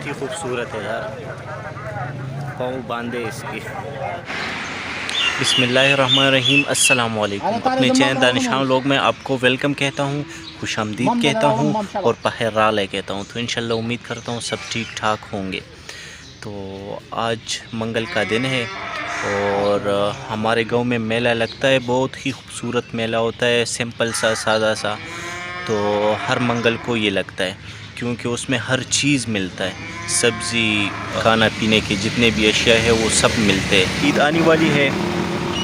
बहुत ही खूबसूरत है यार, पाँव बांधे इसकी। बिस्मिल्लाहिर्रहमानिर्रहीम, अस्सलाम वालेकुम। अपने चैनल दानिशान लोग में आपको वेलकम कहता हूँ, खुशामदीद कहता हूँ और पहराले कहता हूँ। तो इंशाल्लाह उम्मीद करता हूँ सब ठीक ठाक होंगे। तो आज मंगल का दिन है और हमारे गांव में मेला लगता है, बहुत ही खूबसूरत मेला होता है, सिंपल सा सादा सा। तो हर मंगल को ये लगता है क्योंकि उसमें हर चीज़ मिलता है, सब्ज़ी, खाना पीने के जितने भी अशिया है वो सब मिलते हैं। ईद आने वाली है,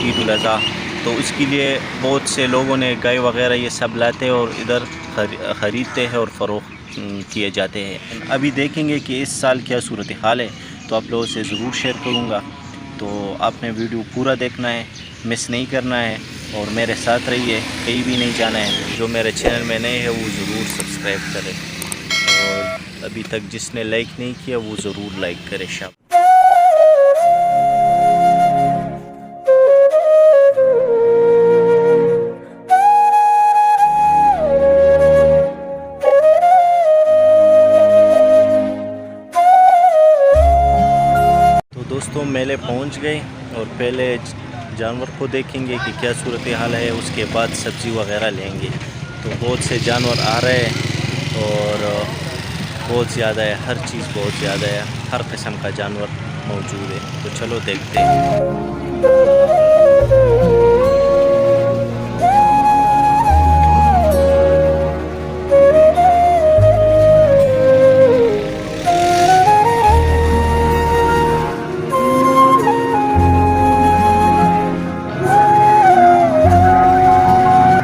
ईद उल अज़हा, तो उसके लिए बहुत से लोगों ने गाय वगैरह ये सब लाते हैं और इधर ख़रीदते हैं और फ़रोख्त किए जाते हैं। अभी देखेंगे कि इस साल क्या सूरत हाल है, तो आप लोगों से ज़रूर शेयर करूँगा। तो आपने वीडियो पूरा देखना है, मिस नहीं करना है और मेरे साथ रहिए, कहीं भी नहीं जाना है। जो मेरे चैनल में नए हैं वो ज़रूर सब्सक्राइब करें और अभी तक जिसने लाइक नहीं किया वो ज़रूर लाइक करे। शाबाश। तो दोस्तों मेले पहुंच गए और पहले जानवर को देखेंगे कि क्या सूरत हाल है, उसके बाद सब्ज़ी वगैरह लेंगे। तो बहुत से जानवर आ रहे हैं और बहुत ज़्यादा है, हर चीज़ बहुत ज़्यादा है, हर किस्म का जानवर मौजूद है। तो चलो देखते हैं।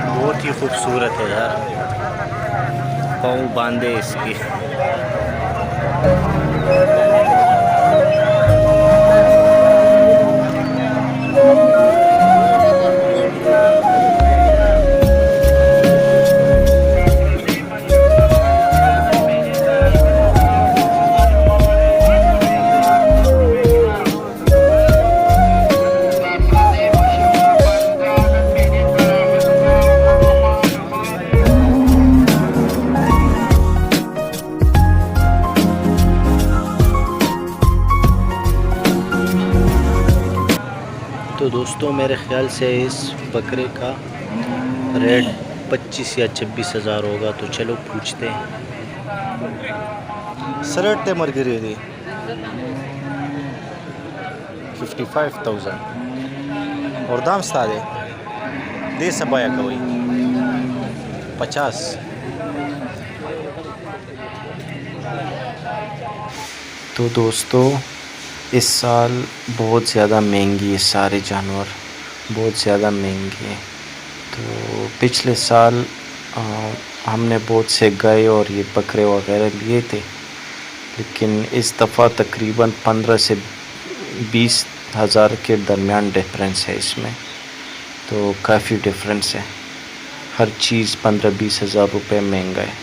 बहुत ही खूबसूरत है यार, पाँव बांधे इसकी। तो दोस्तों मेरे ख्याल से इस बकरे का रेट 25 या 26 हज़ार होगा। तो चलो पूछते हैं। सरटे मर गिरी थी 55,000 और दाम सादे दे सबाया का वही 50। तो दोस्तों इस साल बहुत ज़्यादा महंगी है, सारे जानवर बहुत ज़्यादा महंगे हैं। तो पिछले साल हमने बहुत से गाय और ये बकरे वगैरह लिए थे, लेकिन इस दफ़ा तकरीबन 15 से 20 हज़ार के दरमियान डिफरेंस है इसमें। तो काफ़ी डिफरेंस है, हर चीज़ 15-20 हज़ार रुपये महंगा है।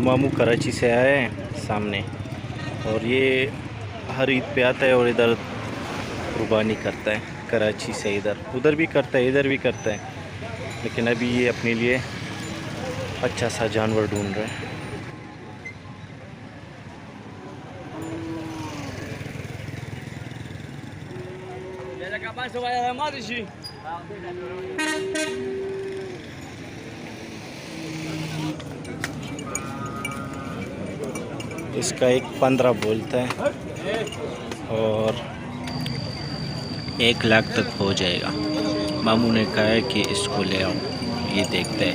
मामू कराची से आए हैं सामने और ये हर ईद पे आता है और इधर कुर्बानी करता है। कराची से इधर उधर भी करता है, इधर भी करता है, लेकिन अभी ये अपने लिए अच्छा सा जानवर ढूंढ रहे हैं। इसका एक 15 बोलता है और 1 लाख तक हो जाएगा। मामू ने कहा है कि इसको ले आओ, ये देखते हैं।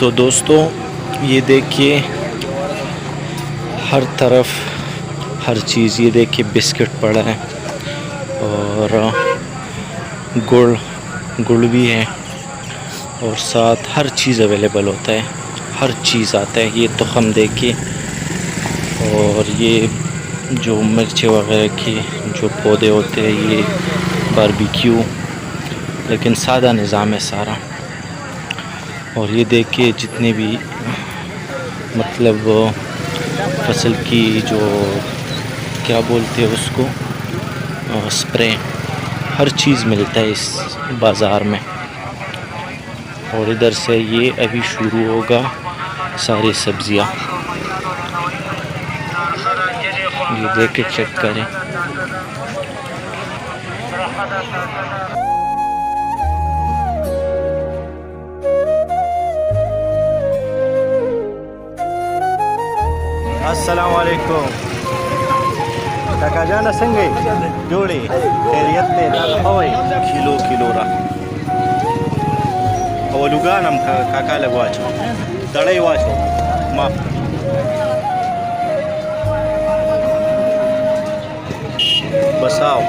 तो दोस्तों ये देखिए हर तरफ हर चीज़, ये देखिए बिस्किट पड़ा है और गुड़ भी है और साथ हर चीज़ अवेलेबल होता है, हर चीज़ आता है। ये तुखम देखिए और ये जो मिर्ची वगैरह की जो पौधे होते हैं, ये बारबेक्यू, लेकिन सादा निज़ाम है सारा। और ये देखिए जितने भी मतलब फसल की जो क्या बोलते हैं उसको स्प्रे, हर चीज़ मिलता है इस बाज़ार में। और इधर से ये अभी शुरू होगा सारी सब्ज़ियाँ, ये देख के चेक करें। अस्सलाम वालेकुम काका जाना संगे जोड़ी खैरियत ने हवई किलो रा अवलुगानम काका लगवाचो दड़ई वाचो मा बसाओ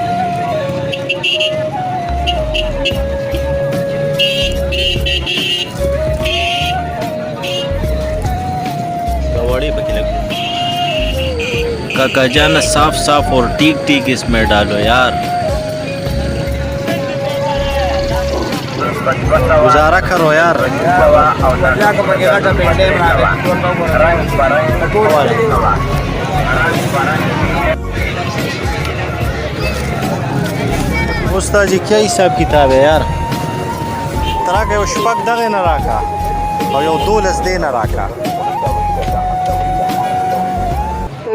गवाड़ी पकी लग काका जाना साफ साफ और ठीक इसमें डालो यार, गुजारा करो यार। उस्ताद जी क्या हिसाब किताब है यार? तरह के शपक दगे न रखा और यो 2 दे न रखा।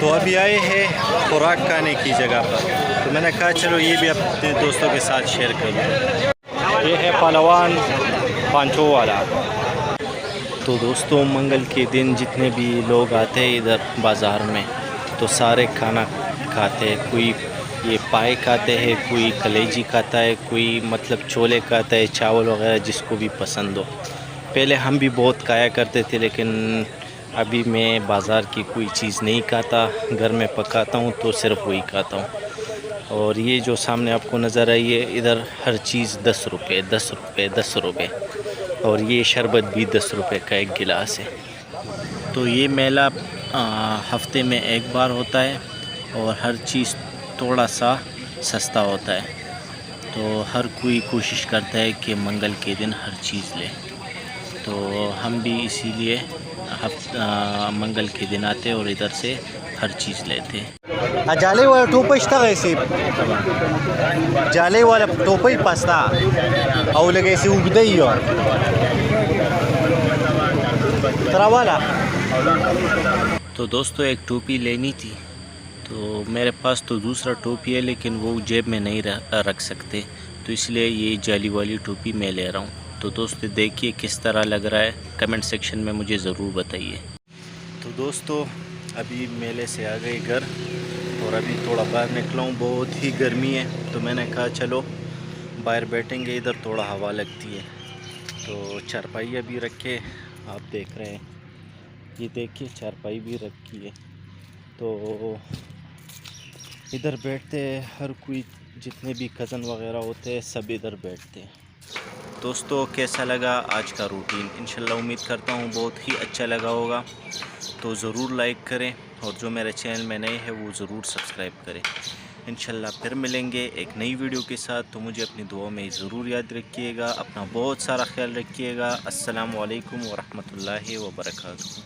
तो अभी आए हैं खुराक खाने की जगह पर, तो मैंने कहा चलो ये भी अपने दोस्तों के साथ शेयर कर लूँ। ये है पहलवान पांचों वाला। तो दोस्तों मंगल के दिन जितने भी लोग आते हैं इधर बाज़ार में तो सारे खाना खाते हैं। कोई ये पाए खाते हैं, कोई कलेजी खाता है, कोई मतलब छोले खाता है, चावल वगैरह जिसको भी पसंद हो। पहले हम भी बहुत खाया करते थे, लेकिन अभी मैं बाज़ार की कोई चीज़ नहीं खाता, घर में पकाता हूँ तो सिर्फ वही खाता हूँ। और ये जो सामने आपको नज़र आई है, इधर हर चीज़ 10 रुपये 10 रुपये 10 रुपये। और ये शरबत भी 10 रुपये का एक गिलास है। तो ये मेला हफ्ते में एक बार होता है और हर चीज़ थोड़ा सा सस्ता होता है। तो हर कोई कोशिश करता है कि मंगल के दिन हर चीज़ ले। तो हम भी इसीलिए मंगल के दिन आते और इधर से हर चीज़ लेते। Jale wala tupay shta si Jale wala tupay pasta au lagay si ugday yo तरा वाला। तो दोस्तों एक टोपी लेनी थी, तो मेरे पास तो दूसरा टोपी है लेकिन वो जेब में नहीं रख सकते, तो इसलिए ये जाली वाली टोपी मैं ले रहा हूँ। तो दोस्तों देखिए किस तरह लग रहा है, कमेंट सेक्शन में मुझे ज़रूर बताइए। तो दोस्तों अभी मेले से आ गए घर और अभी थोड़ा बाहर निकला हूँ, बहुत ही गर्मी है। तो मैंने कहा चलो बाहर बैठेंगे, इधर थोड़ा हवा लगती है। तो चारपाई अभी रखे, आप देख रहे हैं, ये देखिए चारपाई भी रखी है। तो इधर बैठते हैं, हर कोई जितने भी कज़न वगैरह होते हैं सब इधर बैठते हैं। दोस्तों कैसा लगा आज का रूटीन? इंशाल्लाह उम्मीद करता हूँ बहुत ही अच्छा लगा होगा। तो ज़रूर लाइक करें और जो मेरे चैनल में नए हैं वो ज़रूर सब्सक्राइब करें। इंशाल्लाह फिर मिलेंगे एक नई वीडियो के साथ। तो मुझे अपनी दुआ में ज़रूर याद रखिएगा, अपना बहुत सारा ख्याल रखिएगा। अस्सलामु अलैकुम व रहमतुल्लाहि व बरकातुहू।